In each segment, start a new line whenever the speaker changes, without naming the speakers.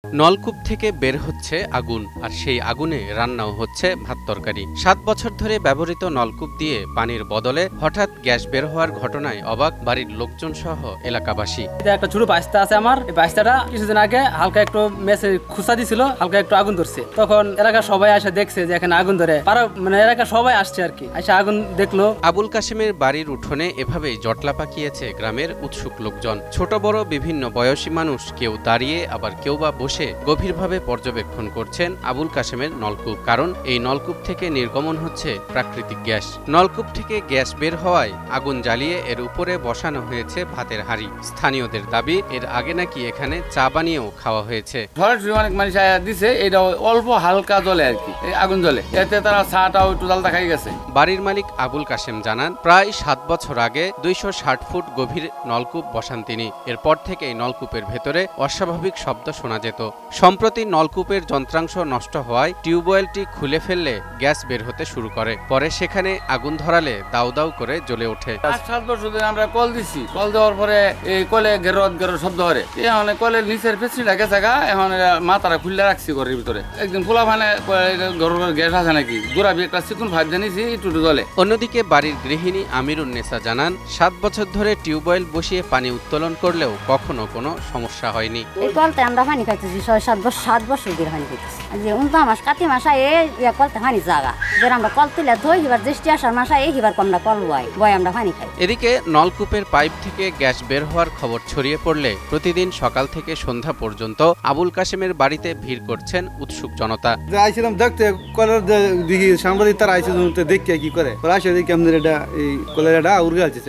নলকূপ থেকে বের হচ্ছে আগুন, আর সেই আগুনে রান্নাও হচ্ছে ভাত তরকারি। ৭ বছর ধরে ব্যবহৃত নলকূপ দিয়ে পানির বদলে হঠাৎ গ্যাস বের হওয়ার ঘটনায় অবাক বাড়ির লোকজন সহ এলাকাবাসী।
একটা ছোট বাস্তা আছে আমার, এই বাস্তাটা কিছুদিন আগে হালকা একটু মেসে খুসা দিছিল, হালকা একটু আগুন ধরছে। তখন এলাকা সবাই এসে দেখছে যে এখানে আগুন ধরে, মানে এলাকা সবাই আসছে আর কি, এসে আগুন দেখলো।
আবুল কাশেমের বাড়ির উঠোনে এভাবেই জটলা পাকিয়েছে গ্রামের উৎসুক লোকজন। ছোট বড় বিভিন্ন বয়সী মানুষ, কেউ দাঁড়িয়ে আবার কেউ বা বসে গভীরভাবে পর্যবেক্ষণ করছেন আবুল কাশেমের নলকূপ। কারণ এই নলকূপ থেকে নির্গমন হচ্ছে প্রাকৃতিক গ্যাস। নলকূপ থেকে গ্যাস বের হওয়ায় আগুন জ্বালিয়ে এর উপরে বসানো হয়েছে ভাতের হাঁড়ি। স্থানীয়দের দাবি, এর আগে নাকি এখানে চা বানিয়েও খাওয়া হয়েছে।
অনেক মানুষ দিছে, এটা অল্প হালকা জলে আর কি, আগুন জ্বলে, এতে তারা চাটাও একটু জালটা খাই গেছে।
বাড়ির মালিক আবুল কাশেম জানান, প্রায় ৭ বছর আগে ২৬০ ফুট গভীর নলকূপ বসান তিনি। এরপর থেকেই নলকূপের ভেতরে অস্বাভাবিক শব্দ শোনা যেত। সম্প্রতি নলকূপের যন্ত্রাংশ নষ্ট হওয়ায় টিউবওয়েলটি খুলে ফেললে গ্যাস বের হতে শুরু করে। পরে সেখানে আগুন ধরালে দাউ দাউ করে জ্বলে ওঠে।
৭ বছর ধরে আমরা কল দিচ্ছি, কল দেওয়ার পরে এই কলে গেরত শব্দ করে, এখন কলের নিচের ফেসিটা গেছে গা, এখন মাথাটা খুলে রাখছি ঘরের ভিতরে। একদিন খোলা মানে গ্যাস আছে নাকি, গোড়াবি একটা চিকুন ভাত জানিয়েছি একটু জ্বলে।
অন্যদিকে বাড়ির গৃহিণী আমিরুন্নেসা জানান, ৭ বছর ধরে টিউবওয়েল বসিয়ে পানি উত্তোলন করলেও কখনো কোনো সমস্যা হয়নি।
এই কলতে আমরা পানি খাইতেছি ৬-৭ বছর ধরে পানি খাইতেছি। যে উনতা মাস কাতি মাসা কলতে পানি জাগা, যেন আমরা কল তুলে ধই, এবার জ্যৈষ্ঠী আষাঢ় মাসা এবার আমরা কল বয় আমরা পানি খাই।
এদিকে নলকূপের পাইপ থেকে গ্যাস বের হওয়ার খবর ছড়িয়ে পড়লে প্রতিদিন সকাল থেকে সন্ধ্যা পর্যন্ত আবুল কাশেমের বাড়িতে ভিড় করছেন উৎসুক জনতা।
আইছিলাম দেখতে, কলের দেখি সাংবাদিক তারা আইসে দেখে কি করে, আসে দেখি আমাদের এটা এই কলের এটা উড়ে আছে।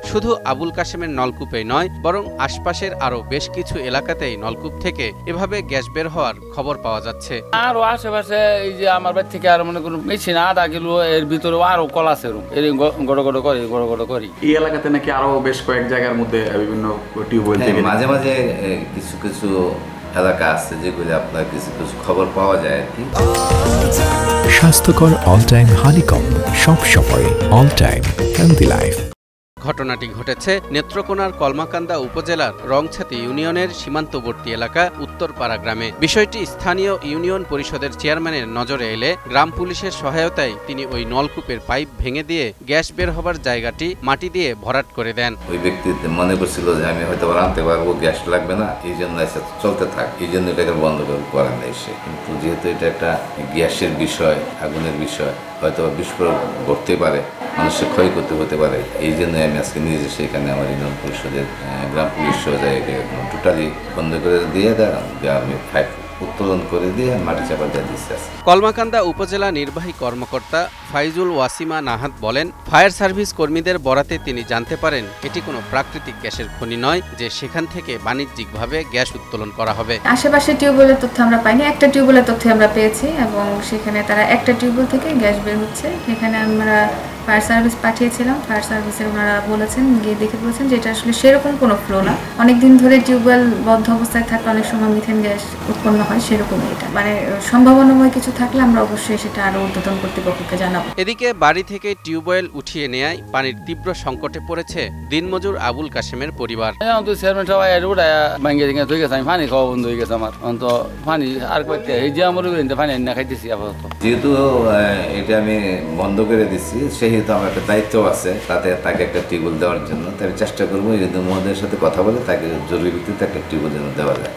শুধু আবুল কাশেমের নলকূপেই নয়, বরং আশপাশের আরো বেশ কিছু এলাকাতেই নলকূপ থেকে এভাবে গ্যাস বের হওয়ার খবর পাওয়া যাচ্ছে।
আরো আশেপাশে এই যে আমার বাড়ি থেকে আর মনে করুন মেশিন আধা কিলো এর ভিতরে আরো কল আছে, গড় গড় করি।
এই এলাকাতে নাকি আরো বেশ কয়েক জায়গার মধ্যে বিভিন্ন টিউবওয়েল থেকে
মাঝে মাঝে কিছু কিছু এলাকা আছে যেগুলো আপনার কিছু কিছু খবর পাওয়া যায় আর কি।
স্বাস্থ্যকর অল টাইম হানিকম, সব সময় অল টাইম হেলদি লাইফ।
ঘটনাটি ঘটেছে নেত্রকোনার কলমাকান্দা উপজেলার রংছাতি ইউনিয়নের সীমান্তবর্তী এলাকা উত্তরপাড়া গ্রামে। বিষয়টি স্থানীয় ইউনিয়ন পরিষদের চেয়ারম্যানের নজরে এলে গ্রাম পুলিশের সহায়তায় তিনি ওই নলকূপের পাইপ ভেঙে দিয়ে গ্যাস বের হবার জায়গাটি মাটি দিয়ে ভরাট করে দেন।
ওই ব্যক্তি মনে করছিল যে আমি হয়তো আনতে পারবো, গ্যাস লাগবে না, এই জন্য চলতে থাক, এই জন্য এটাকে বন্ধ করেন না এসে। কিন্তু যেহেতু এটা একটা গ্যাসের বিষয়, আগুনের বিষয়, হয়তো বিস্ফোরণ ঘটতে পারে, মানুষের ক্ষয়ক্ষতি হতে পারে, এই জন্য আমি আজকে নিজে সেখানে আমার ইউনিয়ন পরিষদের গ্রাম পুলিশ জায়গায় টোটালি বন্ধ করে দিয়ে গ্রামে পাইপ উত্তোলন করে দিয়ে মাটি চাপা দিয়ে দিচ্ছে।
কলমাকান্দা উপজেলা নির্বাহী কর্মকর্তা ফাইজুল ওয়াসিমা নাহাত বলেন, ফায়ার সার্ভিস কর্মীদের বরাতে তিনি জানতে পারেন এটি কোনো প্রাকৃতিক গ্যাসের খনি নয় যে সেখান থেকে বাণিজ্যিকভাবে গ্যাস উত্তোলন করা হবে।
আশেপাশে টিউবওয়েলের তথ্য আমরা পাইনি, একটা টিউবওয়েলের তথ্য আমরা পেয়েছি এবং সেখানে তারা একটা টিউবওয়েল থেকে গ্যাস বের হচ্ছে। সেখানে আমরা ফায়ার সার্ভিস পাঠিয়েছিলাম, ফায়ার সার্ভিসের ওনারা বলেছেন, গিয়ে দেখে বলেছেন যে এটা আসলে সেরকম কোনো ফ্লো না, অনেকদিন ধরে টিউবওয়েল বদ্ধ অবস্থায় থাকলে অনেক সময় মিথেন গ্যাস উৎপন্ন হয়, সেরকমই এটা। মানে সম্ভাবনাময় কিছু থাকলে আমরা অবশ্যই সেটা আরো ঊর্ধ্বতন কর্তৃপক্ষকে জানাবো।
এদিকে বাড়ি থেকে টিউবওয়েল উঠিয়ে নেয় পানির তীব্র সংকটে পড়েছে দিনমজুর আবুল কাশেমের পরিবার।
চেয়ারম্যান সবাই ভাঙিয়ে ধুয়ে গেছে, আমি পানি খাওয়া বন্ধ হয়ে গেছে আমার, অন্ত পানি আর করতে এই যে আমার পানি না খাইতেছি আপাতত।
যেহেতু এটা আমি বন্ধ করে দিচ্ছি, সেহেতু আমার একটা দায়িত্ব আছে, তাকে একটা টিউবওয়েল দেওয়ার জন্য। তাই চেষ্টা করবো মহোদয়ের সাথে কথা বলে তাকে জরুরি ভিত্তিতে একটা টিউবওয়েল দেওয়া যায়।